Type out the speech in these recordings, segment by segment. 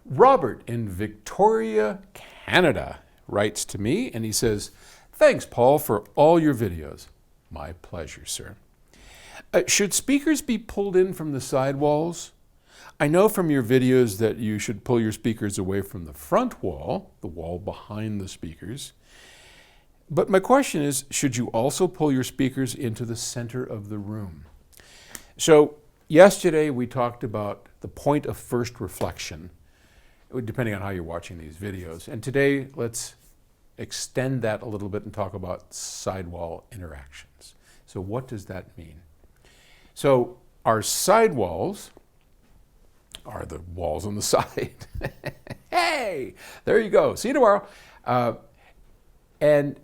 Robert in Victoria, Canada writes to me and he says, "Thanks, Paul, for all your videos." My pleasure, sir. Should speakers be pulled in from the sidewalls? I know from your videos that you should pull your speakers away from the front wall, the wall behind the speakers. But my question is, should you also pull your speakers into the center of the room? So yesterday we talked about the point of first reflection, depending on how you're watching these videos. And today let's extend that a little bit and talk about sidewall interactions. So what does that mean? So our sidewalls are the walls on the side. Hey, there you go. See you tomorrow. And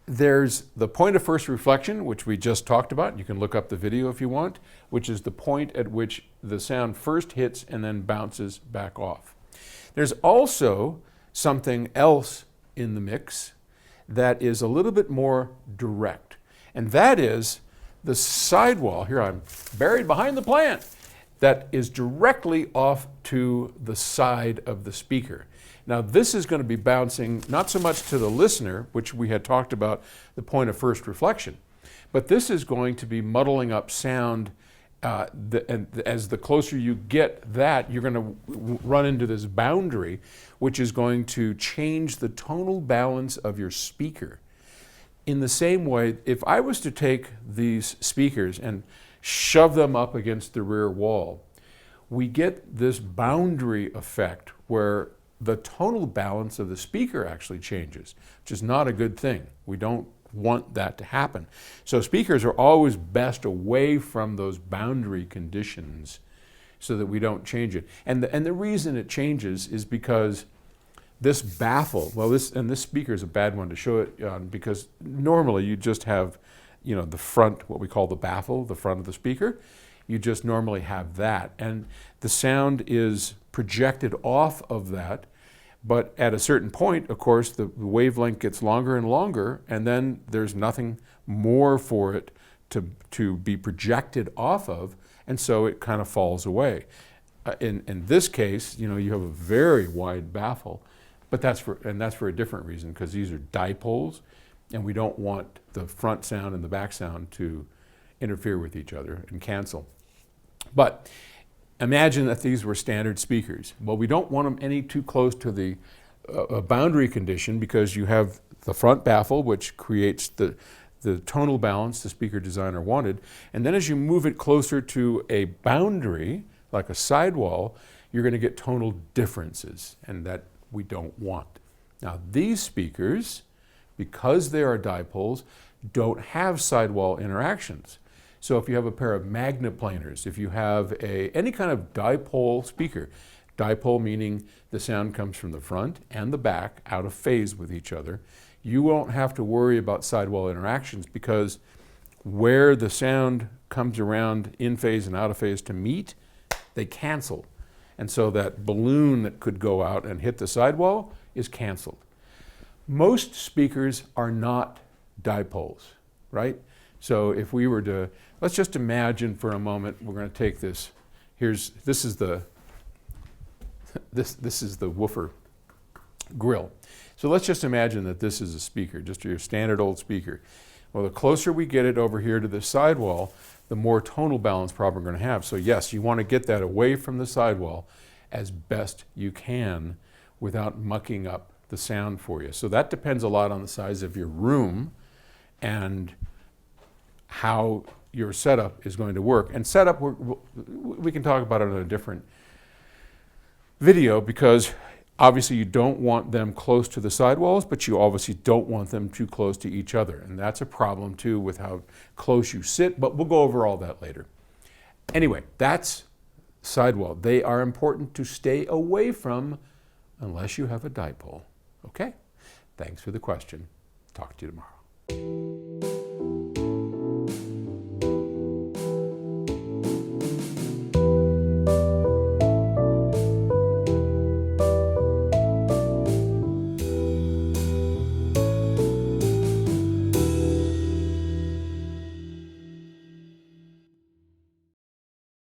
there's the point of first reflection, which we just talked about. You can look up the video if you want, which is the point at which the sound first hits and then bounces back off. There's also something else in the mix that is a little bit more direct, and that is the sidewall. Here I'm buried behind the plant. That is directly off to the side of the speaker. Now this is going to be bouncing not so much to the listener, which we had talked about the point of first reflection, but this is going to be muddling up sound, and as the closer you get that, you're going to run into this boundary, which is going to change the tonal balance of your speaker. In the same way, if I was to take these speakers and shove them up against the rear wall, we get this boundary effect where the tonal balance of the speaker actually changes, which is not a good thing. We don't want that to happen. So speakers are always best away from those boundary conditions so that we don't change it. And the reason it changes is because this baffle, this speaker is a bad one to show it on, because normally you just have, the front, what we call the baffle, the front of the speaker. You just normally have that, and the sound is projected off of that. But at a certain point, of course, the wavelength gets longer and longer, and then there's nothing more for it to be projected off of, and so it kind of falls away. In this case, you have a very wide baffle, but that's for a different reason, because these are dipoles, and we don't want the front sound and the back sound to interfere with each other and cancel. But imagine that these were standard speakers. Well, we don't want them any too close to the boundary condition, because you have the front baffle, which creates the tonal balance the speaker designer wanted. And then as you move it closer to a boundary, like a sidewall, you're going to get tonal differences, and that we don't want. Now, these speakers, because they are dipoles, don't have sidewall interactions. So if you have a pair of magneplaners, if you have any kind of dipole speaker, dipole meaning the sound comes from the front and the back out of phase with each other, you won't have to worry about sidewall interactions, because where the sound comes around in phase and out of phase to meet, they cancel. And so that balloon that could go out and hit the sidewall is canceled. Most speakers are not dipoles, right? So if we were to, let's just imagine for a moment, we're going to take this. This is the woofer grill. So let's just imagine that this is a speaker, just your standard old speaker. Well, the closer we get it over here to the sidewall, the more tonal balance problem we're going to have. So yes, you want to get that away from the sidewall as best you can without mucking up the sound for you. So that depends a lot on the size of your room and how your setup is going to work. And setup, we can talk about it in a different video, because obviously you don't want them close to the sidewalls, but you obviously don't want them too close to each other. And that's a problem too with how close you sit, but we'll go over all that later. Anyway, that's sidewall. They are important to stay away from unless you have a dipole. Okay? Thanks for the question. Talk to you tomorrow.